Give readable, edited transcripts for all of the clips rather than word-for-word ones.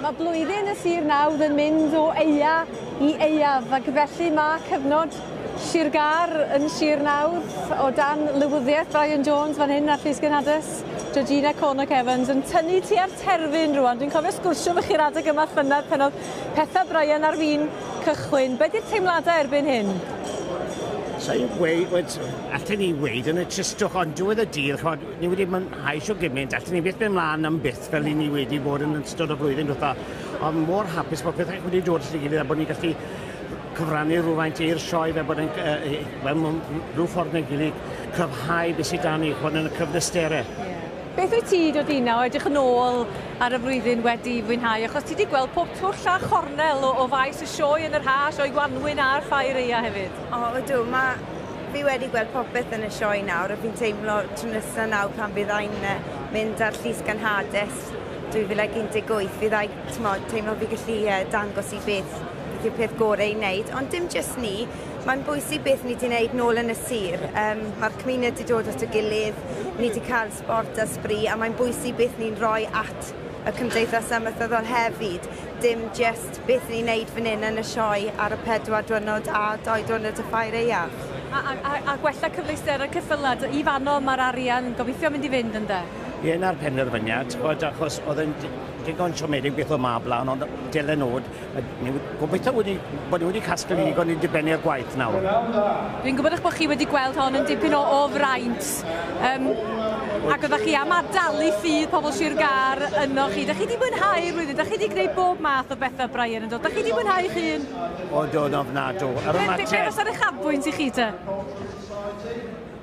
Mae blwyddyn y Sir Nawdd yn mynd o eia i eiaf, ac felly mae cyfnod Sir Gar yn Sir Nawdd o dan lywyddiaeth Brian Jones fan hyn ar Llys Genadys, Georgina Cornock-Evans yn tynnu tua'r terfyn rwan. Dwi'n cofio sgwrsio fy chi'r adeg yma llynedd pan oedd pethau Brian ar fin cychwyn. Be 'di'r teimladau erbyn hyn? Sa'n gweud, allwn ni weid, yn y tristwch, ond diwedd y dydd, ni wedi mwynhau sio gymaint, allwn ni beth mynd mlaen am byth fel ni wedi bod yn ystod y flwyddyn diwetha. Ond mor hapus bod pethau wedi dod at ei gilydd a bod ni'n gallu cyfrannu rhywfaint i'r sioe fe bod yn rhyw ffordd neu gilydd cryfhau beth sydd dan ni, chwan yn y cyfnesterau. Beth wyt ti dod i nawr, edrych yn ôl ar y flwyddyn wedi fwynhau, achos ti wedi gweld pob twll a chornel o faes y sioe yn yr ha, sioe Gwanwyn a'r Ffair Eia hefyd? O, ydw, fi wedi gweld popeth yn y sioe nawr, a fi'n teimlo tro nesa nawr pan byddai'n mynd ar Llys Genhadys 2018, fyddai teimlo fi gallu dangos i beth yw'r peth gorau i wneud, ond dim jyst ni, mae'n bwysig beth ni wedi wneud nôl yn y sir. Mae'r cymuned wedi dod at y gilydd, ni wedi cael sport a sbri, a mae'n bwysig beth ni'n rhoi at y cymdeithas amaethyddol hefyd, dim jyst beth ni'n wneud fan hyn yn y sioe ar y 4 diwrnod a 2 diwrnod y Ffair Eia. A gwella cyfleusterau ceffylad, i fanno mae'r arian gobeithio mynd i fynd ynddo? Ie, na'r penderfyniad, achos oedd yn digon siomedig beth o ma blaen, ond dylen nod. Gobeithio bod ni wedi casglu ni digon i dibynnu'r gwaith nawr. Dwi'n gwybod eich bod chi wedi gweld hon yn dipyn o fraint. Ac oeddech chi am adalu ffydd pobl Sir Gar yno chi. Da chi wedi mwynhau'r flwyddyn? Da chi wedi gwneud bob math o bethau, Brian, yn dod? Da chi wedi mwynhau chi un? O, do, ofnadw. Be os ar eich chafbwynt i chi te?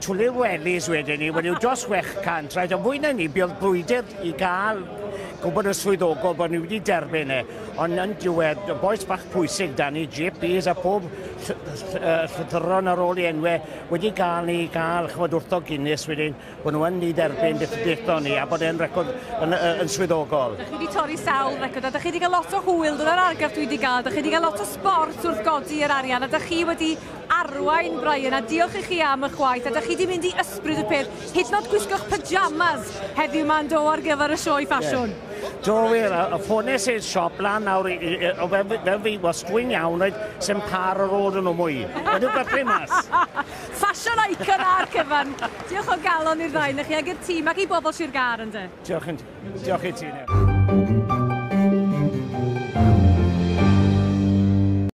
Twlir welys wedyn ni, wedi dros 600, rhaid o fwy na ni, bydd brwydr i gael gwybod y swyddogol bod ni wedi derbyn ond yn diwedd, boes bach pwysig dan ni, GPs a pob llythyron ar ôl i enwau wedi gael ni chwod wrtho Guinness wedyn, bod nhw yn ni derbyn beth o ni a bod e'n record yn swyddogol. Da chi wedi torri sawl record a da chi wedi cael lot o hwyl, dyna'r argraff dwi wedi cael, da chi wedi cael lot o sport wrth godi yr arian a da chi wedi arwain, Brian, a diolch i chi am eich gwaith, a da chi wedi mynd i ysbryd y peth, hyd yn oed gwisgo'ch pyjamas heddiw ma'n do ar gyfer y sioe ffasiwn. Do wir, y ffones i'r siop lan nawr, fel fi wastwyn iawn, sy'n par ar ôl yn o mwy. Wedi'w gallu mas. Ffasiwn icon ar cyfan. Diolch o galon i'r ddau, na chi ag i'r tîm ac i bobl Sir Gar ynddo. Diolch i ti.